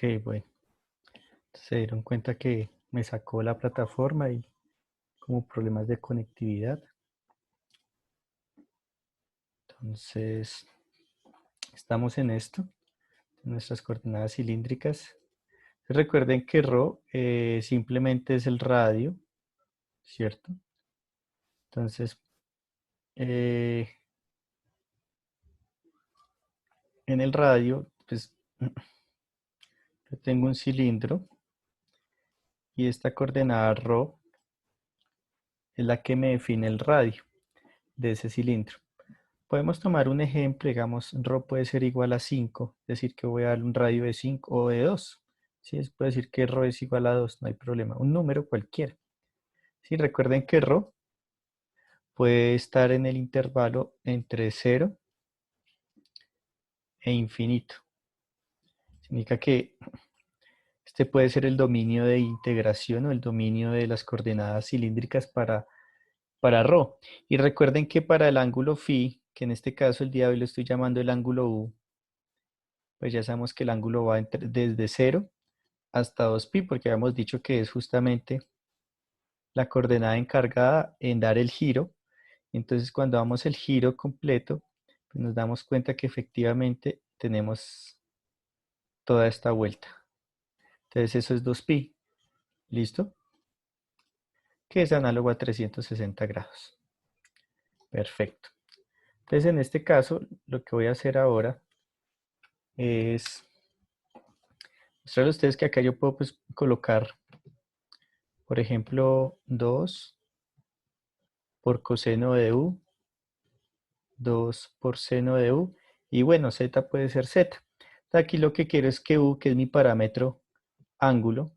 Ok, bueno. Se dieron cuenta que me sacó la plataforma y como problemas de conectividad. Entonces, estamos en esto, en nuestras coordenadas cilíndricas. Recuerden que ρ simplemente es el radio, ¿cierto? Entonces, eh, en el radio, pues yo tengo un cilindro y esta coordenada ρ es la que me define el radio de ese cilindro. Podemos tomar un ejemplo, digamos, ρ puede ser igual a 5, es decir, que voy a dar un radio de 5 o de 2. ¿Sí? Puede decir que ρ es igual a 2, no hay problema, un número cualquiera. ¿Sí? Recuerden que ρ puede estar en el intervalo entre 0 e infinito. Significa que este puede ser el dominio de integración o el dominio de las coordenadas cilíndricas para ρ. Y recuerden que para el ángulo φ, que en este caso el día de hoy lo estoy llamando el ángulo U, pues ya sabemos que el ángulo va desde 0 hasta 2π, porque habíamos dicho que es justamente la coordenada encargada en dar el giro. Entonces cuando damos el giro completo, pues nos damos cuenta que efectivamente tenemos toda esta vuelta. Entonces eso es 2π, ¿listo? Que es análogo a 360 grados. Perfecto. Entonces en este caso, lo que voy a hacer ahora es mostrarles a ustedes que acá yo puedo pues, colocar, por ejemplo, 2 por coseno de u, 2 por seno de u, y bueno, z puede ser z. Aquí lo que quiero es que u, que es mi parámetro ángulo,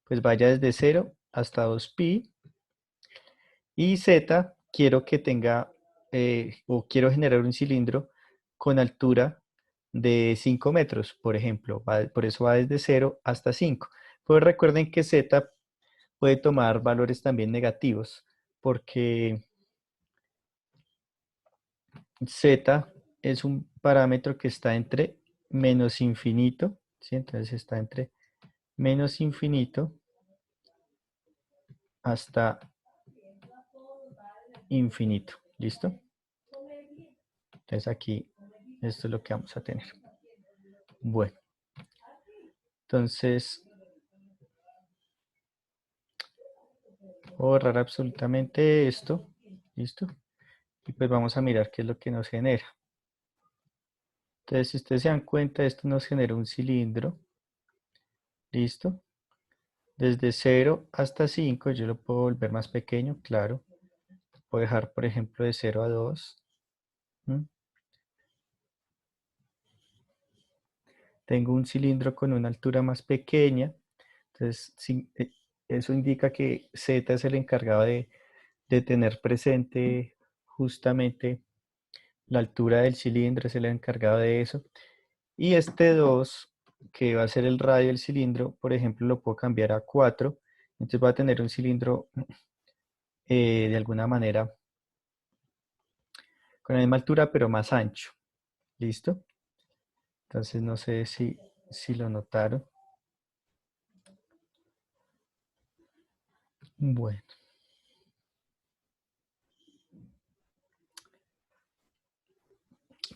pues vaya desde 0 hasta 2π, y z quiero que tenga, o quiero generar un cilindro con altura de 5 metros, por ejemplo, por eso va desde 0 hasta 5. Pues recuerden que z puede tomar valores también negativos, porque z es un parámetro que está entre menos infinito, ¿sí? Entonces está entre menos infinito hasta infinito, ¿listo? Entonces aquí esto es lo que vamos a tener. Bueno, entonces voy a borrar absolutamente esto, ¿listo? Y pues vamos a mirar qué es lo que nos genera. Entonces, si ustedes se dan cuenta, esto nos genera un cilindro, ¿listo? Desde 0 hasta 5, yo lo puedo volver más pequeño, claro. Puedo dejar, por ejemplo, de 0 a 2. Tengo un cilindro con una altura más pequeña. Entonces, eso indica que Z es el encargado de tener presente justamente la altura del cilindro, es el encargado de eso. Y este 2, que va a ser el radio del cilindro, por ejemplo, lo puedo cambiar a 4. Entonces va a tener un cilindro de alguna manera con la misma altura, pero más ancho. ¿Listo? Entonces no sé si lo notaron. Bueno.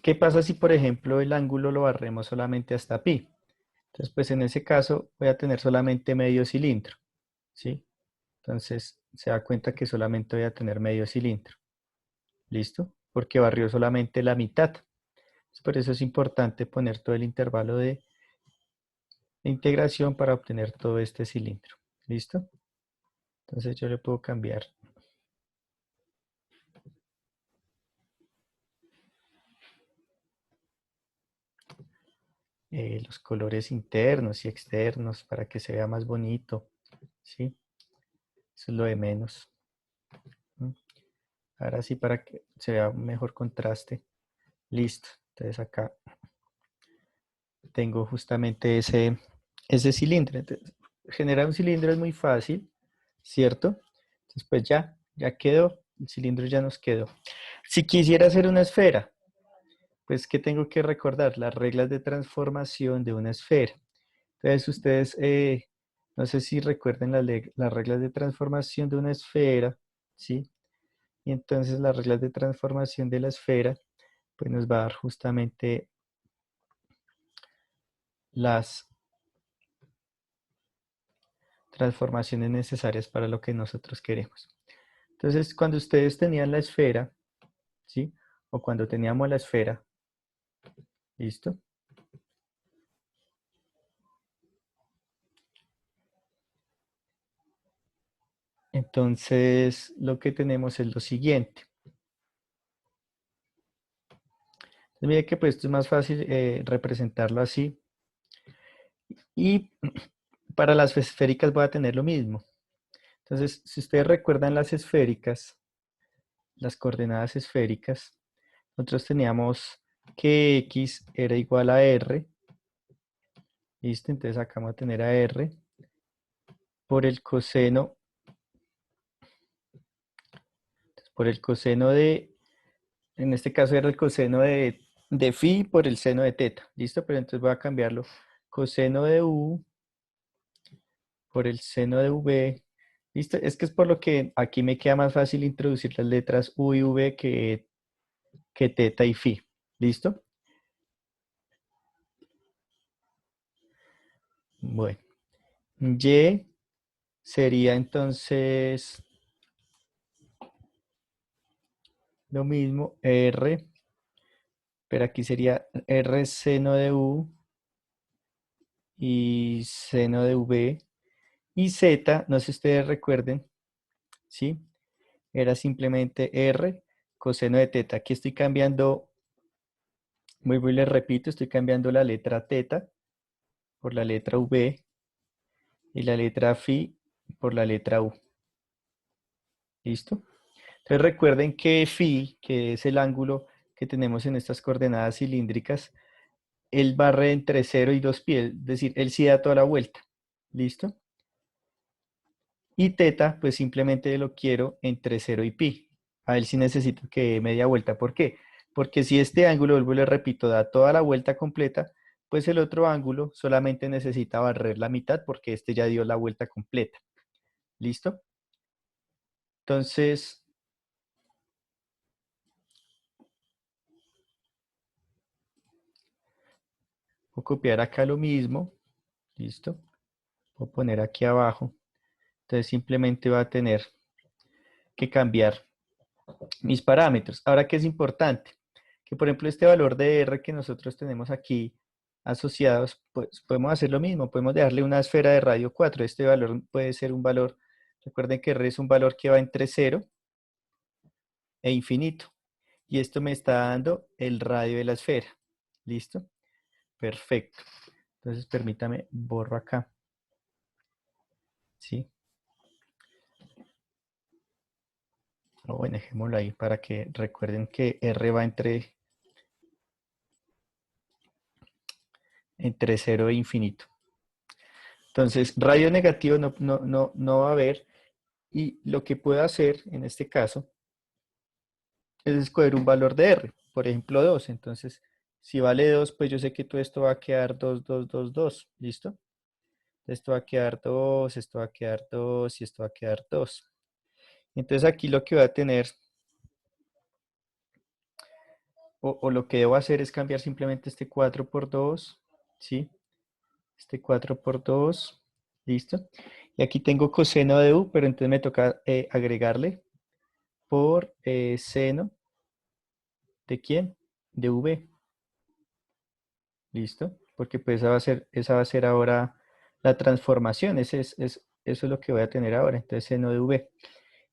¿Qué pasa si, por ejemplo, el ángulo lo barremos solamente hasta pi? Entonces, pues en ese caso voy a tener solamente medio cilindro, ¿sí? Entonces, se da cuenta que solamente voy a tener medio cilindro. ¿Listo? Porque barrió solamente la mitad. Por eso es importante poner todo el intervalo de integración para obtener todo este cilindro. ¿Listo? Entonces yo le puedo cambiar los colores internos y externos para que se vea más bonito. ¿Sí? Eso es lo de menos. ¿Mm? Ahora sí, para que se vea un mejor contraste. Listo. Entonces acá tengo justamente ese cilindro. Entonces, generar un cilindro es muy fácil, ¿cierto? Entonces pues ya quedó. El cilindro ya nos quedó. Si quisiera hacer una esfera, pues ¿qué tengo que recordar? Las reglas de transformación de una esfera. Entonces ustedes, no sé si recuerden las reglas de transformación de una esfera, ¿sí? Y entonces las reglas de transformación de la esfera, pues nos va a dar justamente las transformaciones necesarias para lo que nosotros queremos. Entonces, cuando ustedes tenían la esfera, ¿sí? O cuando teníamos la esfera, ¿listo? Entonces, lo que tenemos es lo siguiente. Entonces, mire que pues esto es más fácil representarlo así. Y para las esféricas voy a tener lo mismo. Entonces, si ustedes recuerdan las esféricas, las coordenadas esféricas, nosotros teníamos que X era igual a R, ¿listo? Entonces acá vamos a tener a R por el coseno de, en este caso era el coseno de phi por el seno de teta, ¿listo? Pero entonces voy a cambiarlo. Coseno de U por el seno de V, ¿listo? Es que es por lo que aquí me queda más fácil introducir las letras U y V que teta y phi, ¿listo? Bueno, Y sería entonces lo mismo, R, pero aquí sería R seno de U y seno de V. Y Z, no sé si ustedes recuerden, ¿sí? Era simplemente R coseno de teta. Aquí estoy cambiando, muy les repito, estoy cambiando la letra teta por la letra V y la letra phi por la letra U. ¿Listo? Entonces recuerden que phi, que es el ángulo que tenemos en estas coordenadas cilíndricas, él barre entre 0 y 2 pi, es decir, él sí da toda la vuelta. ¿Listo? Y teta, pues simplemente lo quiero entre 0 y pi. A él sí necesito que dé media vuelta. ¿Por qué? Porque si este ángulo, vuelvo y le repito, da toda la vuelta completa, pues el otro ángulo solamente necesita barrer la mitad porque este ya dio la vuelta completa. ¿Listo? Entonces, voy a copiar acá lo mismo. ¿Listo? Voy a poner aquí abajo. Entonces simplemente va a tener que cambiar mis parámetros. Ahora, ¿qué es importante? Que por ejemplo este valor de R que nosotros tenemos aquí asociados, pues podemos hacer lo mismo, podemos dejarle una esfera de radio 4. Este valor puede ser un valor, recuerden que R es un valor que va entre 0 e infinito. Y esto me está dando el radio de la esfera. ¿Listo? Perfecto. Entonces permítame, borro acá. ¿Sí? O bueno, dejémoslo ahí para que recuerden que R va entre 0 e infinito. Entonces, radio negativo no va a haber. Y lo que puedo hacer en este caso es escoger un valor de R, por ejemplo 2. Entonces, si vale 2, pues yo sé que todo esto va a quedar 2, 2, 2, 2. ¿Listo? Esto va a quedar 2, esto va a quedar 2 y esto va a quedar 2. Entonces aquí lo que voy a tener, o lo que debo hacer es cambiar simplemente este 4 por 2, ¿sí? Este 4 por 2, ¿listo? Y aquí tengo coseno de U, pero entonces me toca agregarle por seno de ¿quién? De V. ¿Listo? Porque pues esa va a ser ahora la transformación. Eso es lo que voy a tener ahora. Entonces seno de V.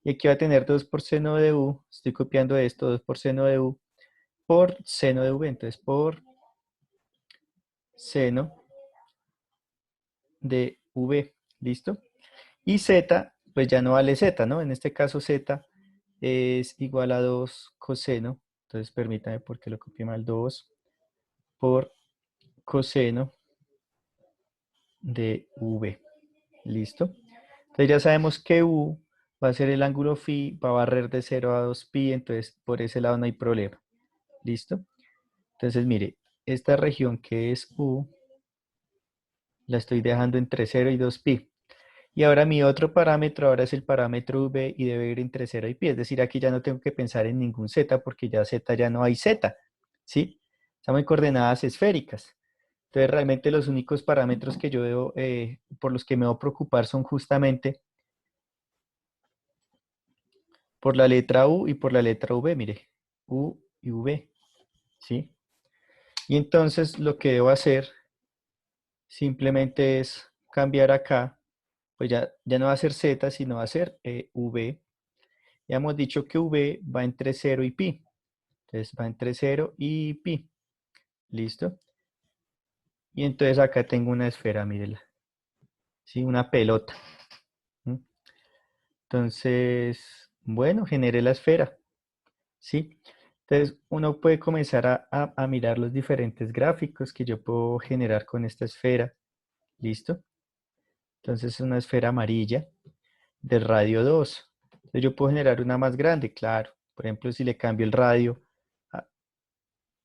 Y aquí va a tener 2 por seno de U. Estoy copiando esto, 2 por seno de U por seno de V. Entonces por seno de V. ¿Listo? Y Z, pues ya no vale Z, ¿no? En este caso Z es igual a 2 coseno. Entonces permítame porque lo copié mal. 2 por coseno de V. ¿Listo? Entonces ya sabemos que U va a ser el ángulo phi, va a barrer de 0 a 2 pi, entonces por ese lado no hay problema. ¿Listo? Entonces mire, esta región que es U, La estoy dejando entre 0 y 2pi. Y ahora mi otro parámetro ahora es el parámetro v y debe ir entre 0 y pi. Es decir, aquí ya no tengo que pensar en ningún z porque ya z ya no hay z. ¿Sí? Estamos en coordenadas esféricas. Entonces realmente los únicos parámetros que yo debo, por los que me debo preocupar son justamente por la letra U y por la letra V. Mire, U y V. ¿Sí? Y entonces lo que debo hacer simplemente es cambiar acá, pues ya no va a ser Z, sino va a ser V. Ya hemos dicho que V va entre 0 y pi. Entonces va entre 0 y pi. ¿Listo? Y entonces acá tengo una esfera, mírela. ¿Sí? Una pelota. ¿Mm? Entonces, bueno, generé la esfera. ¿Sí? Entonces uno puede comenzar a mirar los diferentes gráficos que yo puedo generar con esta esfera. ¿Listo? Entonces es una esfera amarilla del radio 2. Entonces yo puedo generar una más grande, claro. Por ejemplo, si le cambio el radio a,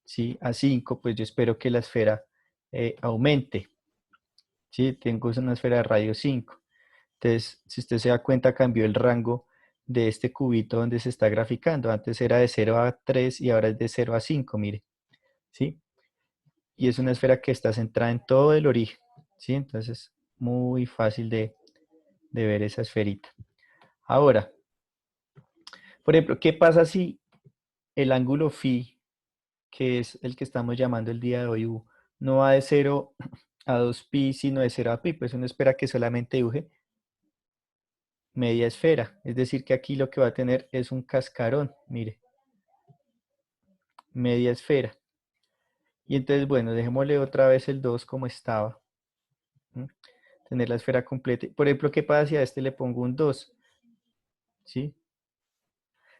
¿sí? a 5, pues yo espero que la esfera aumente. ¿Sí? Tengo una esfera de radio 5. Entonces, si usted se da cuenta, cambió el rango de este cubito donde se está graficando. Antes era de 0 a 3 y ahora es de 0 a 5, mire. ¿Sí? Y es una esfera que está centrada en todo el origen. ¿Sí? Entonces, muy fácil de ver esa esferita. Ahora, por ejemplo, ¿qué pasa si el ángulo phi, que es el que estamos llamando el día de hoy U, no va de 0 a 2pi, sino de 0 a pi? Pues uno espera que solamente dibuje media esfera. Es decir, que aquí lo que va a tener es un cascarón, mire, media esfera. Y entonces, bueno, dejémosle otra vez el 2 como estaba. ¿Mm? Tener la esfera completa. Por ejemplo, ¿qué pasa si a este le pongo un 2? ¿Sí?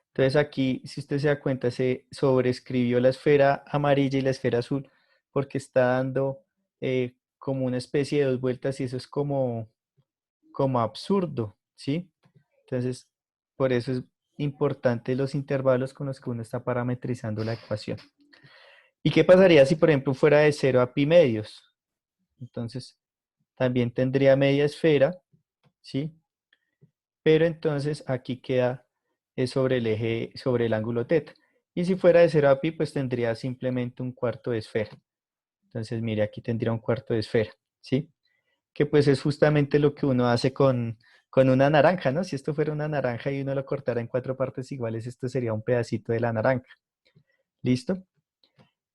Entonces aquí, si usted se da cuenta, se sobreescribió la esfera amarilla y la esfera azul porque está dando como una especie de dos vueltas y eso es como absurdo, ¿sí? Entonces, por eso es importante los intervalos con los que uno está parametrizando la ecuación. ¿Y qué pasaría si, por ejemplo, fuera de 0 a pi medios? Entonces, también tendría media esfera, ¿sí? Pero entonces aquí queda sobre el eje, sobre el ángulo teta. Y si fuera de 0 a pi, pues tendría simplemente un cuarto de esfera. Entonces, mire, aquí tendría un cuarto de esfera, ¿sí? Que pues es justamente lo que uno hace con una naranja, ¿no? Si esto fuera una naranja y uno lo cortara en cuatro partes iguales, esto sería un pedacito de la naranja. ¿Listo?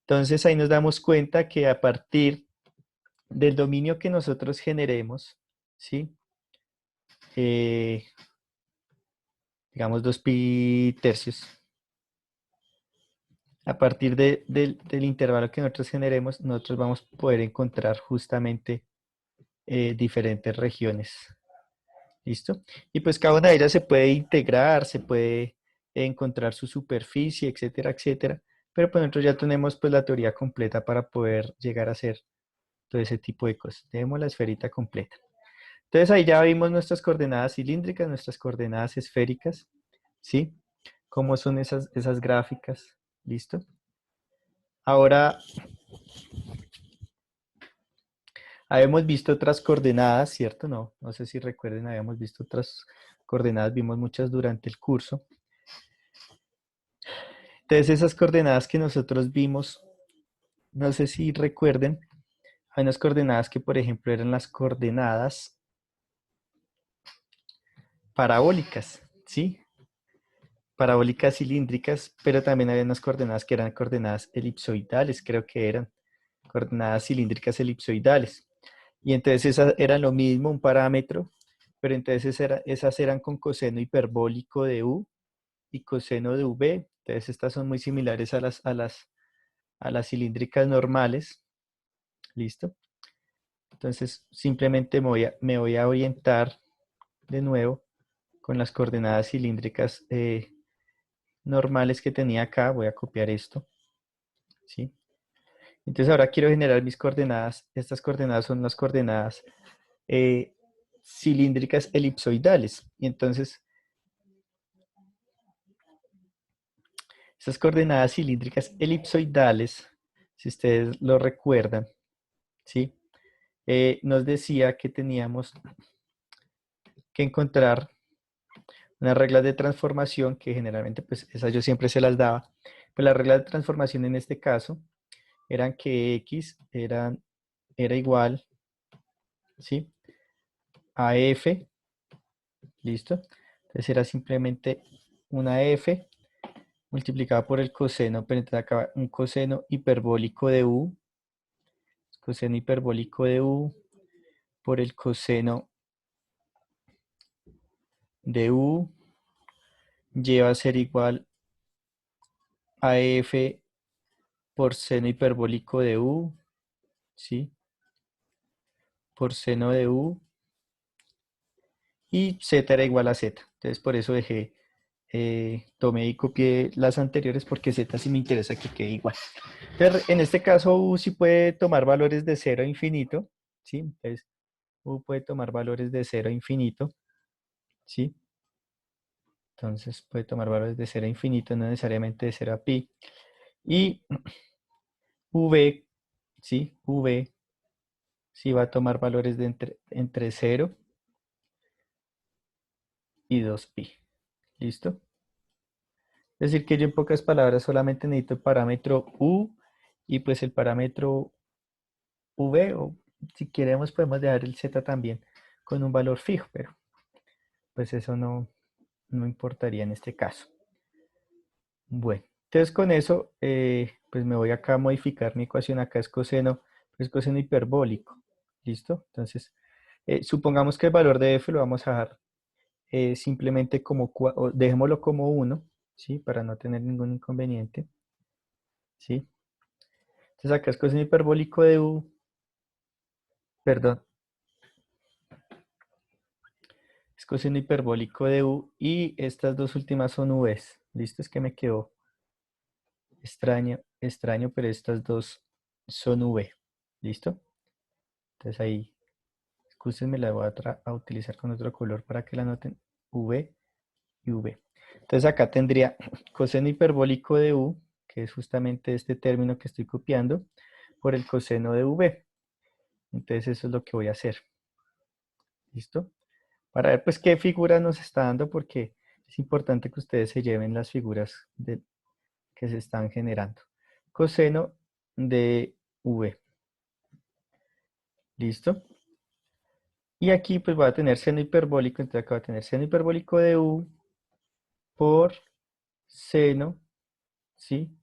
Entonces ahí nos damos cuenta que a partir del dominio que nosotros generemos, ¿sí? Eh, digamos 2pi tercios. A partir del intervalo que nosotros generemos, nosotros vamos a poder encontrar justamente diferentes regiones. ¿Listo? Y pues cada una de ellas se puede integrar, se puede encontrar su superficie, etcétera, etcétera. Pero pues nosotros ya tenemos pues la teoría completa para poder llegar a hacer todo ese tipo de cosas. Tenemos la esferita completa. Entonces ahí ya vimos nuestras coordenadas cilíndricas, nuestras coordenadas esféricas, ¿sí? Cómo son esas gráficas. ¿Listo? Ahora, habíamos visto otras coordenadas, ¿cierto? No sé si recuerden, habíamos visto otras coordenadas, vimos muchas durante el curso. Entonces, esas coordenadas que nosotros vimos, no sé si recuerden, hay unas coordenadas que, por ejemplo, eran las coordenadas parabólicas, ¿sí? Parabólicas cilíndricas, pero también había unas coordenadas que eran coordenadas elipsoidales, creo que eran coordenadas cilíndricas elipsoidales. Y entonces esas eran lo mismo, un parámetro, pero entonces esas eran con coseno hiperbólico de u y coseno de v. Entonces estas son muy similares a las cilíndricas normales. ¿Listo? Entonces simplemente me voy a orientar de nuevo con las coordenadas cilíndricas normales que tenía acá. Voy a copiar esto. ¿Sí? Entonces ahora quiero generar mis coordenadas. Estas coordenadas son las coordenadas eh, cilíndricas elipsoidales. Y entonces, estas coordenadas cilíndricas elipsoidales, si ustedes lo recuerdan, ¿sí? nos decía que teníamos que encontrar unas reglas de transformación que generalmente, pues esas yo siempre se las daba. Pues las reglas de transformación en este caso eran que x era igual, ¿sí? A f, ¿listo? Entonces era simplemente una f multiplicada por el coseno, pero entonces acá un coseno hiperbólico de u, coseno hiperbólico de u por el coseno de u lleva a ser igual a f por seno hiperbólico de u, ¿sí? Por seno de u, y z era igual a z. Entonces por eso tomé y copié las anteriores porque z sí me interesa que quede igual. Entonces, en este caso u sí puede tomar valores de 0 a infinito, ¿sí? Entonces u puede tomar valores de 0 a infinito, ¿sí? Entonces puede tomar valores de 0 a infinito, no necesariamente de 0 a pi. Y v, ¿sí? V sí va a tomar valores de entre 0 y 2pi. ¿Listo? Es decir, que yo en pocas palabras solamente necesito el parámetro u y pues el parámetro v, o si queremos podemos dejar el z también con un valor fijo, pero pues eso no importaría en este caso. Bueno, entonces con eso pues me voy acá a modificar mi ecuación. Acá es coseno hiperbólico. ¿Listo? Entonces supongamos que el valor de f lo vamos a dejar simplemente como, o dejémoslo como 1, ¿sí? Para no tener ningún inconveniente, ¿sí? Entonces acá es coseno hiperbólico de u, perdón, es coseno hiperbólico de u y estas dos últimas son u's. ¿Listo? Es que me quedó extraño, pero estas dos son v. ¿Listo? Entonces ahí, me la voy a utilizar con otro color para que la noten, v y v. Entonces acá tendría coseno hiperbólico de u, que es justamente este término que estoy copiando, por el coseno de v. Entonces eso es lo que voy a hacer. ¿Listo? Para ver pues qué figura nos está dando, porque es importante que ustedes se lleven las figuras que se están generando. Coseno de v. ¿Listo? Y aquí pues voy a tener seno hiperbólico, entonces acá voy a tener seno hiperbólico de u por seno, ¿sí?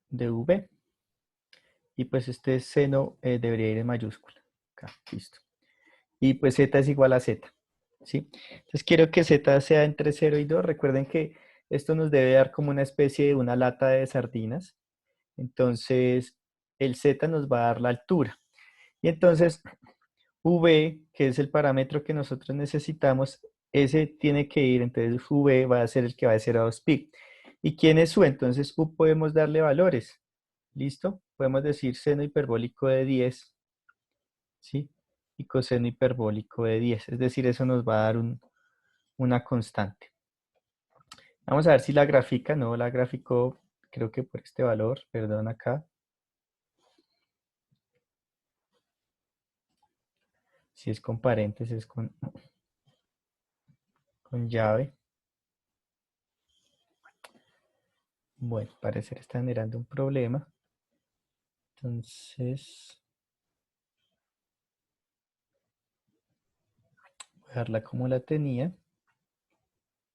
De v. Y pues este seno debería ir en mayúscula. Acá, listo. Y pues z es igual a z, ¿sí? Entonces quiero que z sea entre 0 y 2. Recuerden que esto nos debe dar como una especie de una lata de sardinas. Entonces el z nos va a dar la altura. Y entonces v, que es el parámetro que nosotros necesitamos, ese tiene que ir, entonces v va a ser el que va a ser a 2pi. ¿Y quién es u? Entonces u podemos darle valores. ¿Listo? Podemos decir seno hiperbólico de 10, ¿sí? Y coseno hiperbólico de 10. Es decir, eso nos va a dar una constante. Vamos a ver si la gráfica, no la gráfico, creo que por este valor, perdón acá. Si es con paréntesis, con llave. Bueno, parecer está generando un problema. Entonces, voy a dejarla como la tenía.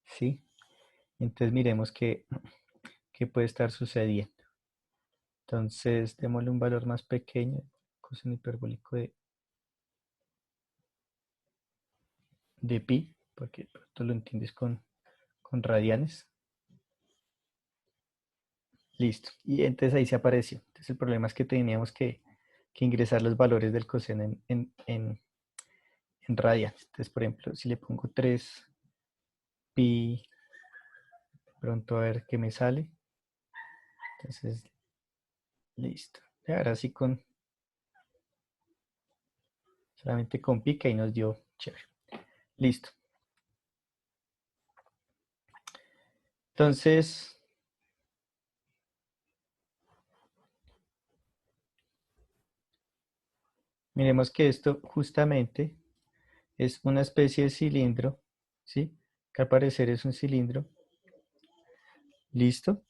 ¿Sí? Entonces miremos qué puede estar sucediendo. Entonces, démosle un valor más pequeño, coseno hiperbólico de pi, porque tú lo entiendes con radianes. Listo. Y entonces ahí se apareció. Entonces el problema es que teníamos que ingresar los valores del coseno en radianes. Entonces, por ejemplo, si le pongo 3 pi, pronto a ver qué me sale. Entonces, listo. Y ahora sí solamente con pi, que ahí nos dio chévere. Listo. Entonces, Miremos que esto justamente es una especie de cilindro, ¿sí? Que al parecer es un cilindro. ¿Listo?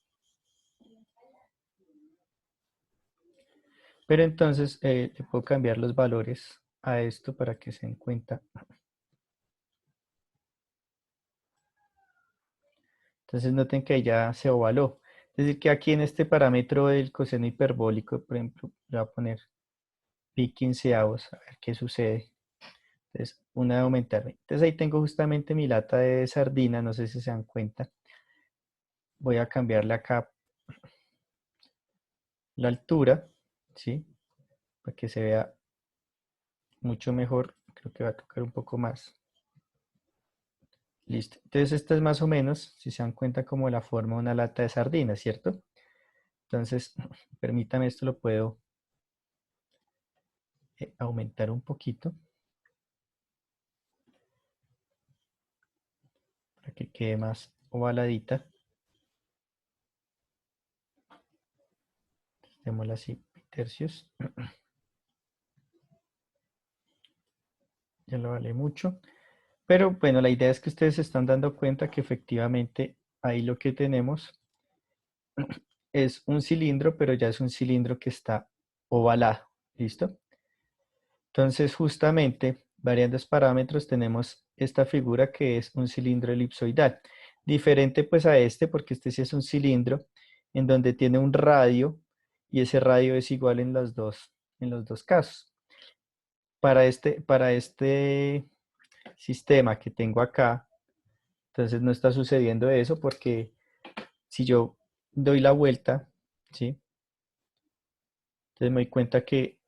Pero entonces le puedo cambiar los valores a esto para que se den cuenta. Entonces noten que ya se ovaló. Es decir, que aquí en este parámetro del coseno hiperbólico, por ejemplo, le voy a poner pi quinceavos, a ver qué sucede. Entonces, una de aumentar. Entonces ahí tengo justamente mi lata de sardina, no sé si se dan cuenta. Voy a cambiarle acá la altura, ¿sí? Para que se vea mucho mejor. Creo que va a tocar un poco más. Listo. Entonces esta es más o menos, si se dan cuenta, como la forma de una lata de sardina, ¿cierto? Entonces, permítame, esto lo puedo aumentar un poquito para que quede más ovaladita. Démosla así, tercios. Ya lo vale mucho. Pero bueno, la idea es que ustedes se están dando cuenta que efectivamente ahí lo que tenemos es un cilindro, pero ya es un cilindro que está ovalado. ¿Listo? Entonces, justamente, variando los parámetros, tenemos esta figura que es un cilindro elipsoidal. Diferente pues a este, porque este sí es un cilindro en donde tiene un radio y ese radio es igual en los dos casos. Para este sistema que tengo acá, entonces no está sucediendo eso porque si yo doy la vuelta, ¿sí? Entonces me doy cuenta que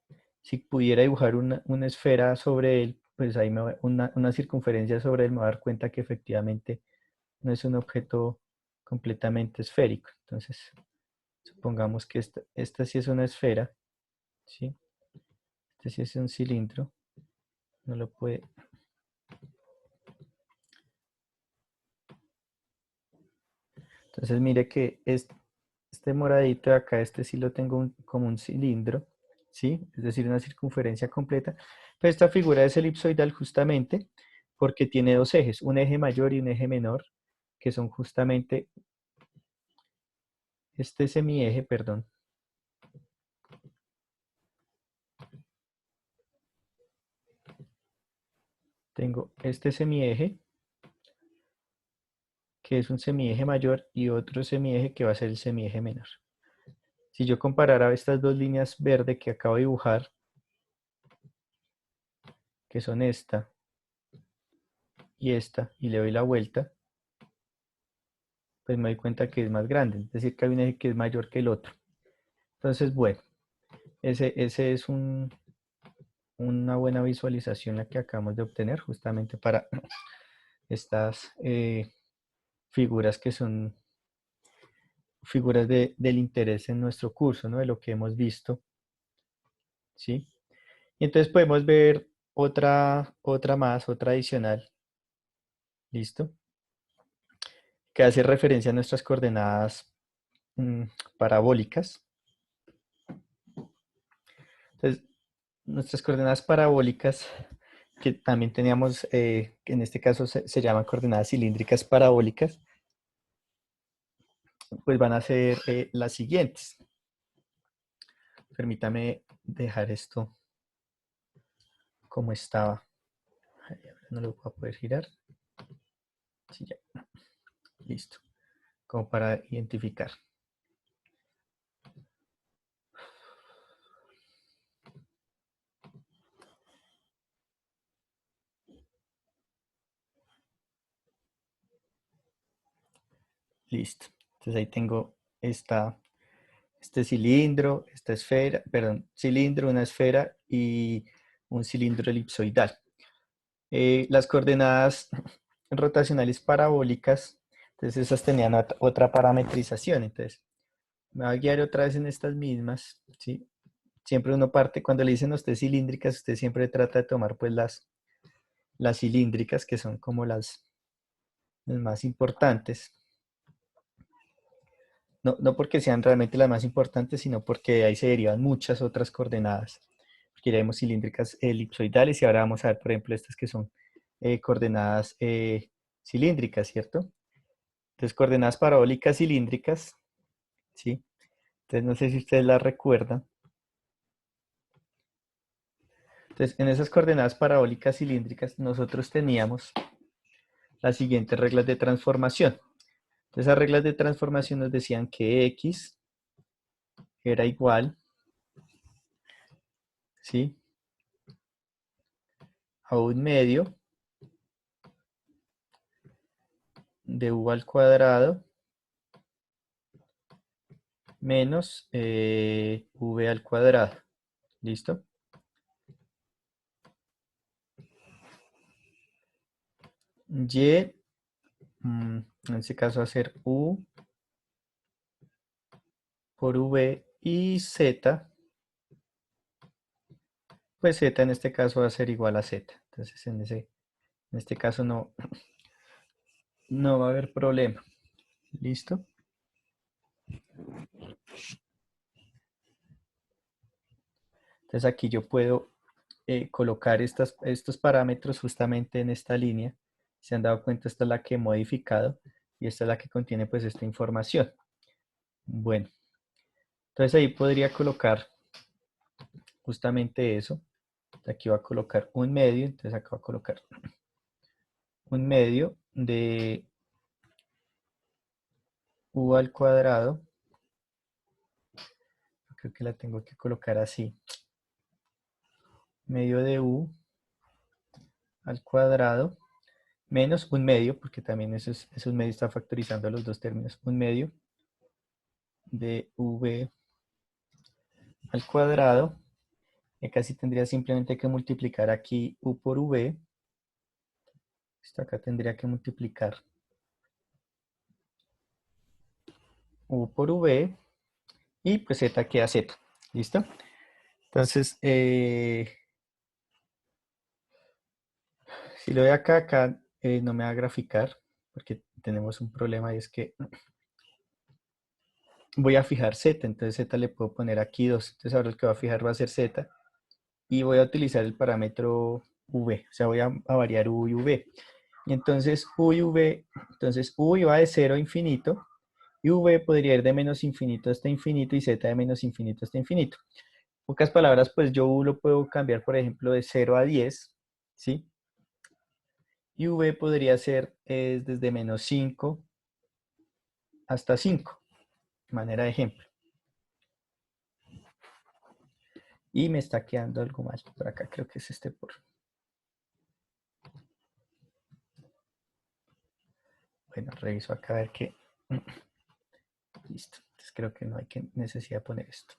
si pudiera dibujar una esfera sobre él, pues ahí una circunferencia sobre él, me voy a dar cuenta que efectivamente no es un objeto completamente esférico. Entonces, supongamos que esta sí es una esfera, ¿sí? Este sí es un cilindro, no lo puede. Entonces, mire que este moradito de acá, este sí lo tengo como un cilindro, ¿sí? Es decir, una circunferencia completa. Pero esta figura es elipsoidal justamente porque tiene dos ejes, un eje mayor y un eje menor, que son justamente este semieje, perdón. Tengo este semieje, que es un semieje mayor, y otro semieje que va a ser el semieje menor. Si yo comparara estas dos líneas verde que acabo de dibujar, que son esta, y le doy la vuelta, pues me doy cuenta que es más grande, es decir, que hay un eje que es mayor que el otro. Entonces, bueno, ese es una buena visualización la que acabamos de obtener justamente para estas figuras que son figuras del interés en nuestro curso, ¿no? De lo que hemos visto, ¿sí? Y entonces podemos ver otra más, otra adicional, ¿listo? Que hace referencia a nuestras coordenadas mm, parabólicas. Entonces, nuestras coordenadas parabólicas, que también teníamos, que en este caso se llaman coordenadas cilíndricas parabólicas, pues van a ser las siguientes. Permítame dejar esto como estaba. Ay, ahora no lo voy a poder girar. Sí, ya. Listo. Como para identificar. Listo. Entonces ahí tengo este cilindro, esta esfera, perdón, cilindro, una esfera y un cilindro elipsoidal. Las coordenadas rotacionales parabólicas, entonces esas tenían otra parametrización. Entonces me voy a guiar otra vez en estas mismas, ¿sí? Siempre uno parte, cuando le dicen a usted cilíndricas, usted siempre trata de tomar pues las cilíndricas, que son como las más importantes. No porque sean realmente las más importantes, sino porque ahí se derivan muchas otras coordenadas porque ya vemos cilíndricas elipsoidales y ahora vamos a ver, por ejemplo, estas que son coordenadas cilíndricas, ¿cierto? Entonces, coordenadas parabólicas cilíndricas, ¿sí? Entonces, no sé si ustedes las recuerdan. Entonces, en esas coordenadas parabólicas cilíndricas, nosotros teníamos las siguientes reglas de transformación. Entonces, esas reglas de transformación nos decían que x era igual, ¿sí?, a un medio de u al cuadrado menos v al cuadrado. ¿Listo? Y, en este caso va a ser u por v y z, pues z en este caso va a ser igual a z. Entonces en este caso no va a haber problema. ¿Listo? Entonces aquí yo puedo colocar estos parámetros justamente en esta línea. Se han dado cuenta, esta es la que he modificado y esta es la que contiene pues esta información. Bueno, entonces ahí podría colocar justamente eso. Aquí va a colocar un medio, entonces acá va a colocar un medio de u al cuadrado. Creo que la tengo que colocar así. Medio de u al cuadrado menos un medio, porque también eso es un medio, está factorizando los dos términos. Un medio de v al cuadrado. Y acá sí tendría simplemente que multiplicar aquí u por v. Esto acá tendría que multiplicar u por v. Y pues z queda z. ¿Listo? Entonces, si lo doy acá no me va a graficar, porque tenemos un problema y es que voy a fijar z, entonces z le puedo poner aquí 2. Entonces ahora el que va a fijar va a ser z y voy a utilizar el parámetro v, o sea, voy a variar u y v. Y entonces u y v, entonces u iba de 0 a infinito y v podría ir de menos infinito hasta infinito y z de menos infinito hasta infinito. En pocas palabras, pues yo u lo puedo cambiar, por ejemplo, de 0 a 10, ¿sí? Y v podría ser desde menos 5 hasta 5, de manera de ejemplo. Y me está quedando algo mal por acá, creo que es este por. Bueno, reviso acá a ver qué. Listo. Entonces creo que no hay necesidad de poner esto.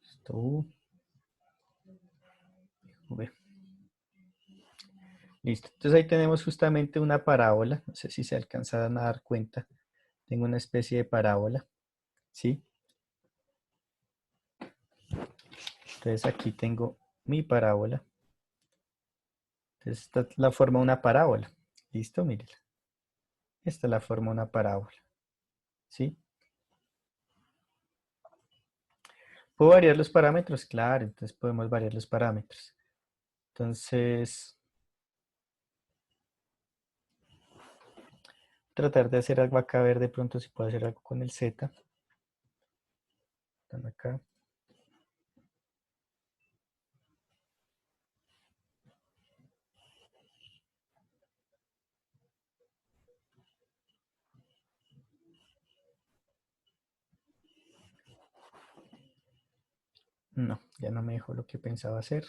Esto V. Listo. Entonces ahí tenemos justamente una parábola. No sé si se alcanzan a dar cuenta. Tengo una especie de parábola. ¿Sí? Entonces aquí tengo mi parábola. Entonces esta la forma una parábola. ¿Listo? Miren. Esta la forma una parábola. ¿Sí? ¿Puedo variar los parámetros? Claro, entonces podemos variar los parámetros. Entonces, tratar de hacer algo acá, a ver de pronto si puedo hacer algo con el Z. Están acá. No, ya no me dejó lo que pensaba hacer.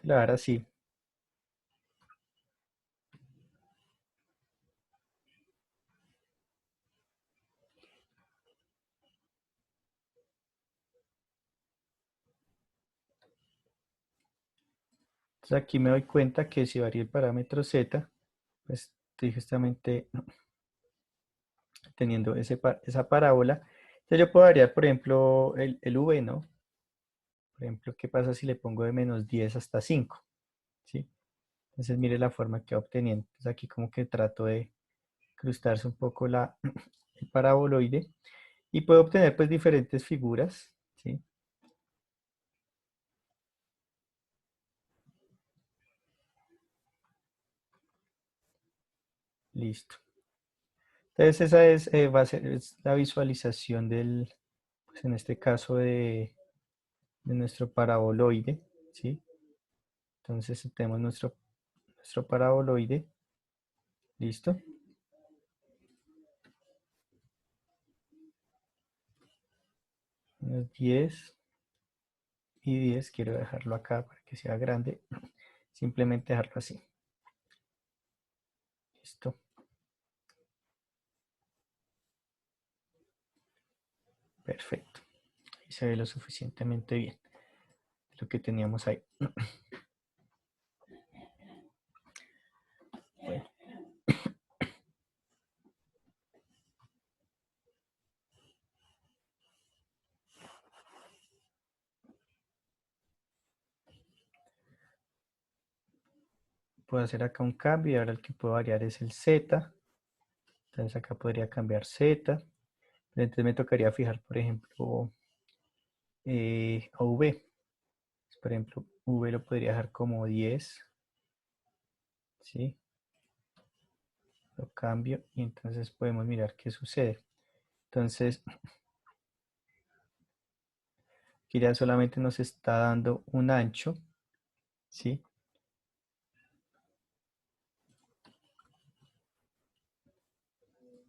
La verdad sí. Entonces aquí me doy cuenta que si varía el parámetro Z, pues estoy justamente teniendo esa parábola. Entonces yo puedo variar, por ejemplo, el V, ¿no? Por ejemplo, ¿qué pasa si le pongo de -10 hasta 5? ¿Sí? Entonces mire la forma que va obteniendo. Entonces aquí como que trato de crustarse un poco el paraboloide y puedo obtener pues diferentes figuras. ¿Sí? Listo. Entonces esa va a ser la visualización pues en este caso de nuestro paraboloide. ¿Sí? Entonces tenemos nuestro paraboloide. Listo. Unos 10 y 10. Quiero dejarlo acá para que sea grande. Simplemente dejarlo así. Listo. Perfecto. Y se ve lo suficientemente bien. Lo que teníamos ahí. Bueno, puedo hacer acá un cambio y ahora el que puedo variar es el Z. Entonces acá podría cambiar Z. Pero entonces me tocaría fijar, por ejemplo, a V. Por ejemplo, V lo podría dejar como 10. ¿Sí? Lo cambio y entonces podemos mirar qué sucede. Entonces, aquí ya solamente nos está dando un ancho. ¿Sí?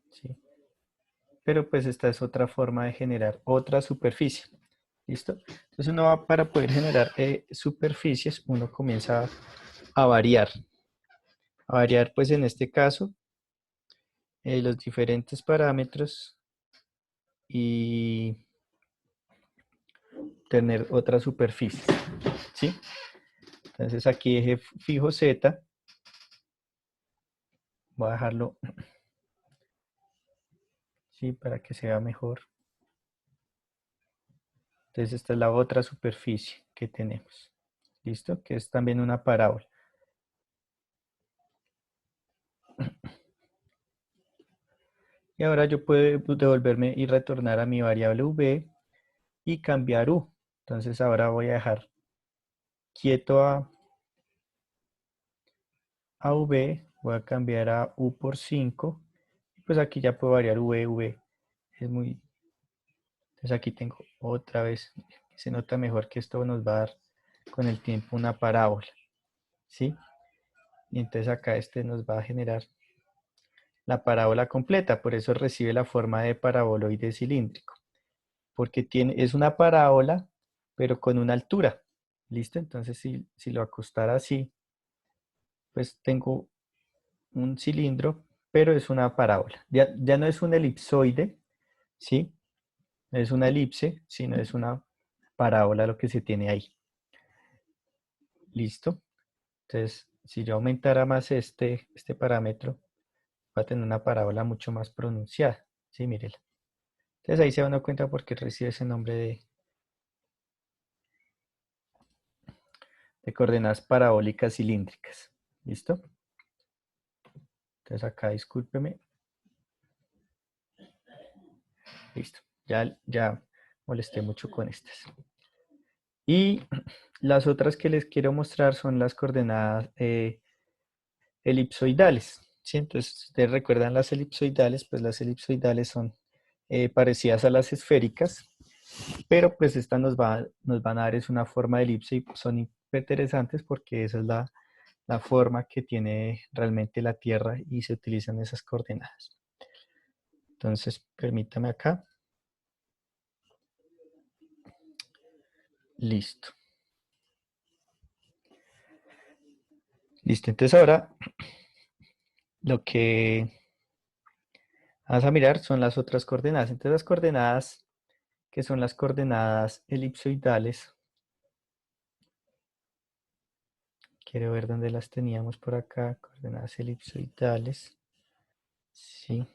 ¿Sí? Pero pues esta es otra forma de generar otra superficie. ¿Listo? Entonces uno va, para poder generar superficies, uno comienza a variar. A variar pues en este caso los diferentes parámetros y tener otra superficie. ¿Sí? Entonces aquí eje fijo Z, voy a dejarlo, ¿sí? Para que se vea mejor. Entonces esta es la otra superficie que tenemos. ¿Listo? Que es también una parábola. Y ahora yo puedo devolverme y retornar a mi variable v y cambiar u. Entonces ahora voy a dejar quieto a v, voy a cambiar a u por 5. Y pues aquí ya puedo variar v. Es muy... Entonces aquí tengo otra vez, se nota mejor que esto nos va a dar con el tiempo una parábola. ¿Sí? Y entonces acá este nos va a generar la parábola completa, por eso recibe la forma de paraboloide cilíndrico, porque es una parábola, pero con una altura. ¿Listo? Entonces si lo acostara así, pues tengo un cilindro, pero es una parábola. Ya no es un elipsoide, ¿sí? No es una elipse, sino es una parábola lo que se tiene ahí. ¿Listo? Entonces, si yo aumentara más este parámetro, va a tener una parábola mucho más pronunciada. Sí, mírela. Entonces ahí se dan cuenta por qué recibe ese nombre de coordenadas parabólicas cilíndricas. ¿Listo? Entonces acá discúlpeme. Listo. Ya molesté mucho con estas. Y las otras que les quiero mostrar son las coordenadas elipsoidales. ¿Sí? Entonces, si ustedes recuerdan las elipsoidales, pues las elipsoidales son parecidas a las esféricas, pero pues estas nos van a dar es una forma de elipse y son interesantes porque esa es la forma que tiene realmente la Tierra y se utilizan esas coordenadas. Entonces, permítame acá. Listo. Listo, entonces ahora lo que vamos a mirar son las otras coordenadas. Entonces las coordenadas que son las coordenadas elipsoidales. Quiero ver dónde las teníamos por acá. Coordenadas elipsoidales. Sí.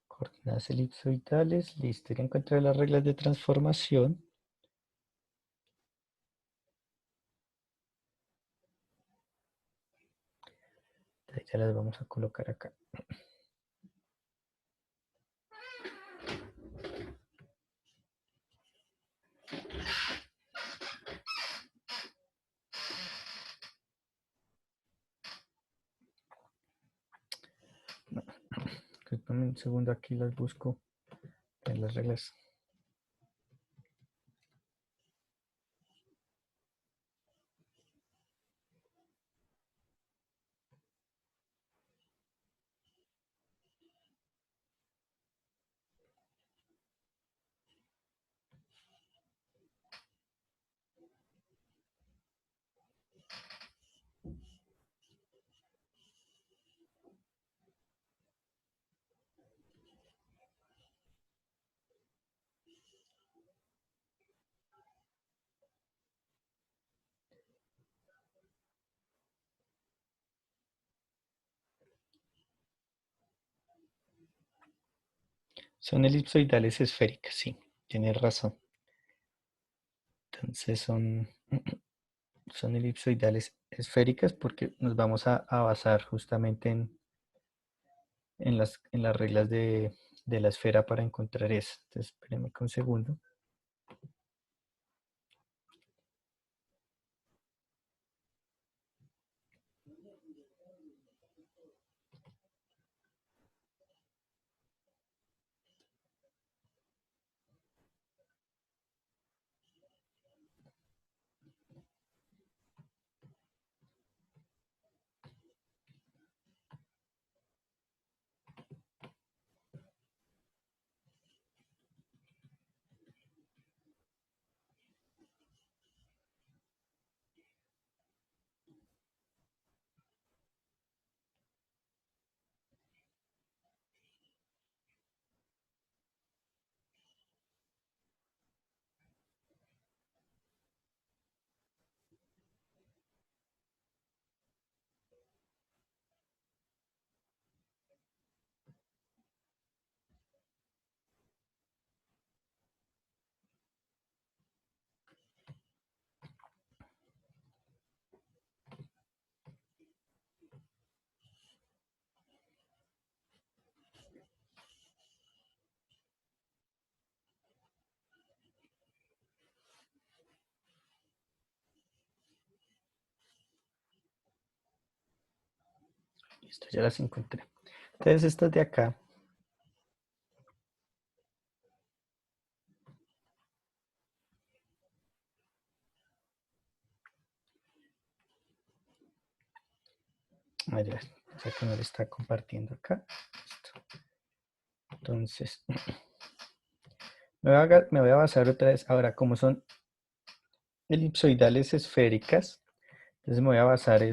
Coordenadas elipsoidales, listo. Ya encontré las reglas de transformación. Entonces ya las vamos a colocar acá. Dame un segundo, aquí las busco en las reglas. Son elipsoidales esféricas, sí, tienes razón. Entonces son elipsoidales esféricas porque nos vamos a basar justamente en las reglas de la esfera para encontrar eso. Entonces, espérenme un segundo. Listo, ya las encontré. Entonces, estas de acá, ya que no le está compartiendo acá. Listo. Entonces, me voy a basar otra vez. Ahora, como son elipsoidales esféricas, entonces me voy a basar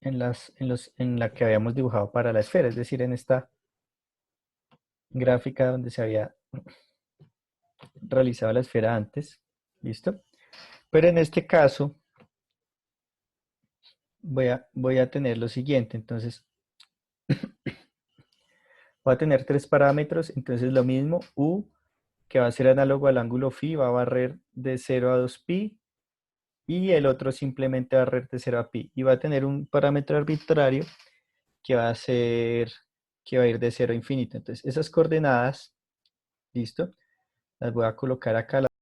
en la que habíamos dibujado para la esfera, es decir, en esta gráfica donde se había realizado la esfera antes. ¿Listo? Pero en este caso voy a tener lo siguiente. Entonces, voy a tener tres parámetros. Entonces, lo mismo, U, que va a ser análogo al ángulo phi, va a barrer de 0 a 2pi. Y el otro simplemente va a barrer de 0 a pi. Y va a tener un parámetro arbitrario que va a ser, que va a ir de 0 a infinito. Entonces, esas coordenadas, ¿listo? Las voy a colocar acá,